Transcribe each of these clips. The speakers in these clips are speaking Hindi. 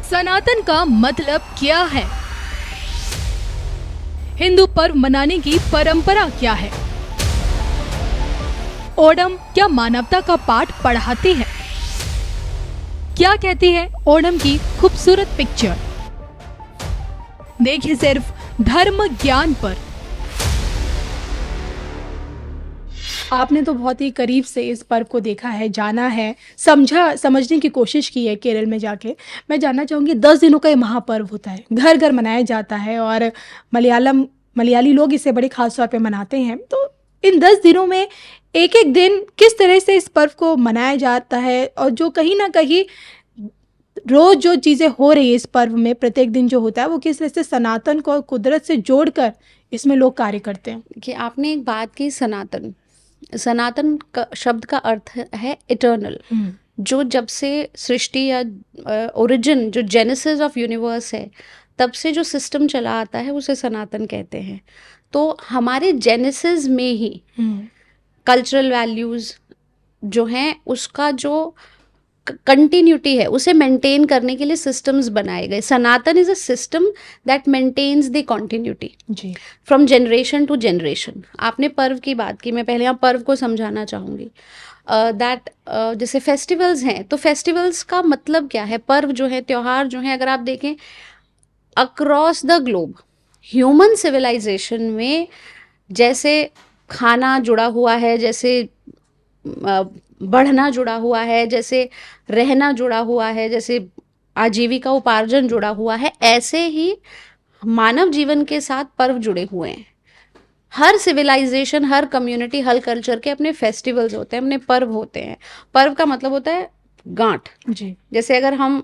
सनातन का मतलब क्या है? हिंदू पर्व मनाने की परंपरा क्या है? ओणम क्या मानवता का पाठ पढ़ाती है? क्या कहती है ओणम की खूबसूरत पिक्चर? देखिए सिर्फ धर्म ज्ञान पर। आपने तो बहुत ही करीब से इस पर्व को देखा है, जाना है, समझने की कोशिश की है केरल में जाके। मैं जानना चाहूँगी, 10 दिनों का ये महापर्व होता है, घर घर मनाया जाता है और मलयाली लोग इसे बड़े खास तौर पे मनाते हैं। तो इन 10 दिनों में एक एक दिन किस तरह से इस पर्व को मनाया जाता है और जो कहीं ना कहीं रोज जो चीज़ें हो रही है इस पर्व में, प्रत्येक दिन जो होता है वो किस तरह से सनातन को कुदरत से जोड़कर इसमें लोग कार्य करते हैं। कि आपने एक बात की, सनातन सनातन का शब्द का अर्थ है इटर्नल। जो जब से सृष्टि या ओरिजिन, जो जेनेसिस ऑफ यूनिवर्स है, तब से जो सिस्टम चला आता है उसे सनातन कहते हैं। तो हमारे जेनेसिस में ही कल्चरल वैल्यूज जो हैं, उसका जो कंटिन्यूटी है उसे मेंटेन करने के लिए सिस्टम्स बनाए गए। Sanatan is a system that maintains the continuity from generation to generation. आपने पर्व की बात की, मैं पहले यहाँ पर्व को समझाना चाहूँगी। दैट जैसे फेस्टिवल्स हैं, तो फेस्टिवल्स का मतलब क्या है? पर्व जो है, त्योहार जो है, अगर आप देखें across the globe, human civilisation में जैसे खाना जुड़ा हुआ है, जैसे बढ़ना जुड़ा हुआ है, जैसे रहना जुड़ा हुआ है, जैसे आजीविका उपार्जन जुड़ा हुआ है, ऐसे ही मानव जीवन के साथ पर्व जुड़े हुए हैं। हर सिविलाइजेशन, हर कम्युनिटी, हर कल्चर के अपने फेस्टिवल्स होते हैं, अपने पर्व होते हैं। पर्व का मतलब होता है गांठ जी। जैसे अगर हम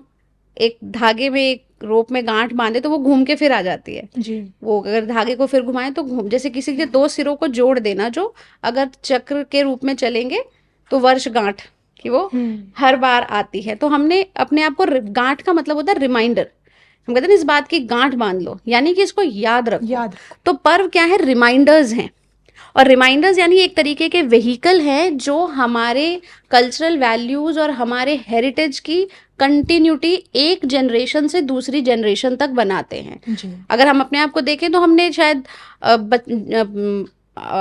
एक धागे में, एक रोप में गांठ बांधे तो वो घूम के फिर आ जाती है जी। वो अगर धागे को फिर घुमाएं तो घूम, जैसे किसी के दो सिरों को जोड़ देना, जो अगर चक्र के रूप में चलेंगे तो वर्ष गांठ कि वो हर बार आती है। तो हमने अपने आप को, गांठ का मतलब होता है रिमाइंडर। हम कहते हैं इस बात की गांठ बांध लो, यानी कि इसको याद रखो। तो पर्व क्या है? रिमाइंडर्स हैं। और रिमाइंडर्स यानी एक तरीके के व्हीकल हैं जो हमारे कल्चरल वैल्यूज और हमारे हेरिटेज की कंटिन्यूटी एक जनरेशन से दूसरी जनरेशन तक बनाते हैं। अगर हम अपने आप को देखें तो हमने शायद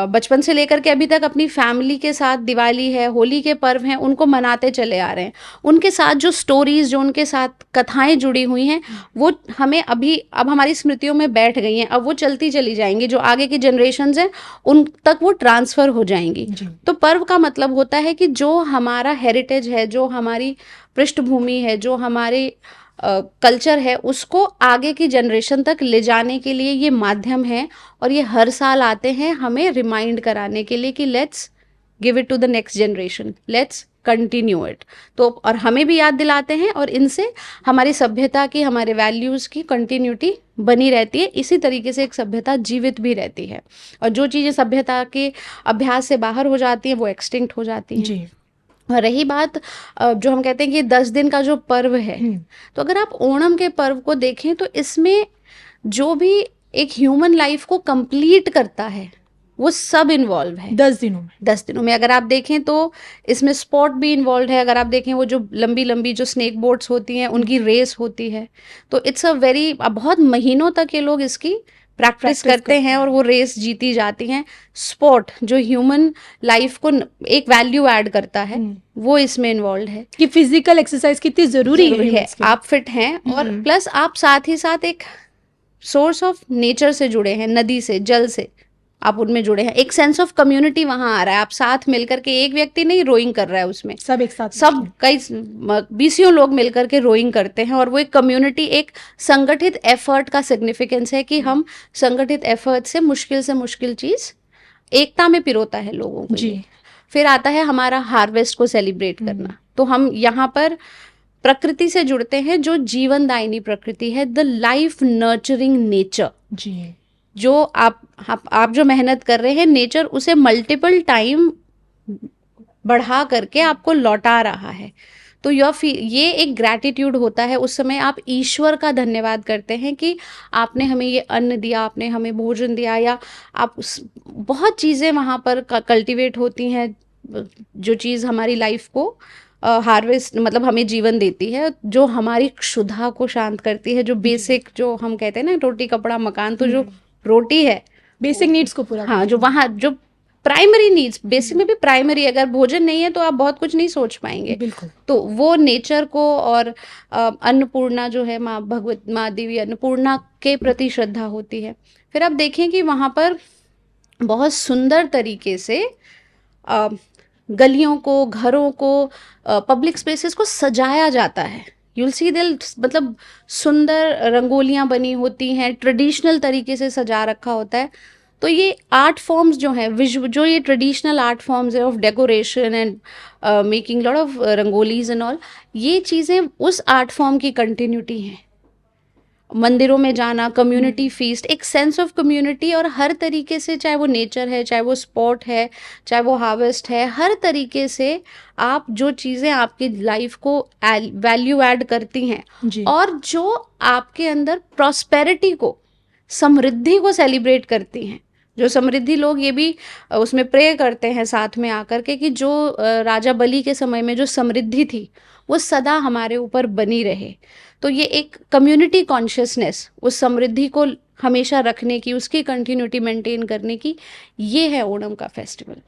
बचपन से लेकर के अभी तक अपनी फैमिली के साथ दिवाली है, होली के पर्व हैं, उनको मनाते चले आ रहे हैं। उनके साथ जो स्टोरीज, जो उनके साथ कथाएं जुड़ी हुई हैं, वो हमें अब हमारी स्मृतियों में बैठ गई हैं। अब वो चलती चली जाएंगी, जो आगे की जनरेशन्स हैं उन तक वो ट्रांसफ़र हो जाएंगी। तो पर्व का मतलब होता है कि जो हमारा हेरिटेज है, जो हमारी पृष्ठभूमि है, जो हमारे कल्चर है, उसको आगे की जनरेशन तक ले जाने के लिए ये माध्यम है। और ये हर साल आते हैं हमें रिमाइंड कराने के लिए कि let's give it to the next generation, let's continue it. तो और हमें भी याद दिलाते हैं, और इनसे हमारी सभ्यता की, हमारे वैल्यूज़ की कंटिन्यूटी बनी रहती है। इसी तरीके से एक सभ्यता जीवित भी रहती है, और जो चीज़ें सभ्यता के अभ्यास से बाहर हो जाती हैं वो एक्सटिंक्ट हो जाती हैं जी। रही बात जो हम कहते हैं कि 10 दिन का जो पर्व है, तो अगर आप ओणम के पर्व को देखें तो इसमें जो भी एक ह्यूमन लाइफ को कंप्लीट करता है वो सब इन्वॉल्व है 10 दिनों में। अगर आप देखें तो इसमें स्पोर्ट भी इन्वॉल्व है। अगर आप देखें वो जो लंबी लंबी जो स्नेक बोट्स होती हैं, उनकी रेस होती है। तो इट्स अ वेरी, बहुत महीनों तक ये लोग इसकी प्रैक्टिस करते हैं और वो रेस जीती जाती हैं। स्पोर्ट जो ह्यूमन लाइफ को एक वैल्यू ऐड करता है, वो इसमें इन्वॉल्व है कि फिजिकल एक्सरसाइज कितनी जरूरी है। आप फिट हैं और प्लस आप साथ ही साथ एक सोर्स ऑफ नेचर से जुड़े हैं, नदी से, जल से आप उनमें जुड़े हैं। एक सेंस ऑफ कम्युनिटी वहां आ रहा है। आप साथ मिलकर के, एक व्यक्ति नहीं रोइंग कर रहा है उसमें, सब एक साथ, सब कई बीसियों लोग मिलकर के रोइंग करते हैं। और वो एक कम्युनिटी, एक संगठित एफर्ट का सिग्निफिकेंस है कि हम संगठित एफर्ट से मुश्किल चीज एकता में पिरोता है लोगों को जी। फिर आता है हमारा हार्वेस्ट को सेलिब्रेट करना। तो हम यहाँ पर प्रकृति से जुड़ते हैं, जो जीवनदायिनी प्रकृति है, द लाइफ नर्चरिंग नेचर जी। जो आप जो मेहनत कर रहे हैं, नेचर उसे मल्टीपल टाइम बढ़ा करके आपको लौटा रहा है। तो ये एक ग्रैटिट्यूड होता है। उस समय आप ईश्वर का धन्यवाद करते हैं कि आपने हमें ये अन्न दिया, आपने हमें भोजन दिया, या आप बहुत चीज़ें वहाँ पर कल्टीवेट होती हैं, जो चीज़ हमारी लाइफ को हार्वेस्ट मतलब हमें जीवन देती है, जो हमारी क्षुधा को शांत करती है, जो बेसिक जो हम कहते हैं ना रोटी कपड़ा मकान, तो जो रोटी है बेसिक नीड्स को पूरा हाँ, करती जो वहाँ जो प्राइमरी नीड्स, बेसिक में भी प्राइमरी, अगर भोजन नहीं है तो आप बहुत कुछ नहीं सोच पाएंगे। बिल्कुल। तो वो नेचर को और अन्नपूर्णा जो है माँ भगवत माँ देवी अन्नपूर्णा के प्रति श्रद्धा होती है। फिर आप देखें कि वहाँ पर बहुत सुंदर तरीके से अ, गलियों को, घरों को, पब्लिक स्पेसेस को सजाया जाता है। यूल सी दिल मतलब सुंदर रंगोलियां बनी होती हैं, ट्रेडिशनल तरीके से सजा रखा होता है। तो ये आर्ट फॉर्म्स जो हैं, विजुअल जो ये ट्रेडिशनल आर्ट फॉर्म्स है of decoration and making lot of rangolis and all, ये चीज़ें उस आर्ट फॉर्म की कंटिन्यूटी हैं। मंदिरों में जाना, कम्युनिटी फीस्ट, एक सेंस ऑफ कम्युनिटी, और हर तरीके से, चाहे वो नेचर है, चाहे वो स्पोर्ट है, चाहे वो हार्वेस्ट है, हर तरीके से आप जो चीज़ें आपकी लाइफ को वैल्यू ऐड करती हैं जी। और जो आपके अंदर प्रॉस्पेरिटी को, समृद्धि को सेलिब्रेट करती हैं। जो समृद्धि लोग ये भी उसमें प्रे करते हैं साथ में आकर के कि जो राजा बलि के समय में जो समृद्धि थी वो सदा हमारे ऊपर बनी रहे। तो ये एक कम्युनिटी कॉन्शियसनेस, उस समृद्धि को हमेशा रखने की, उसकी कंटिन्यूटी मेंटेन करने की, ये है ओणम का फेस्टिवल।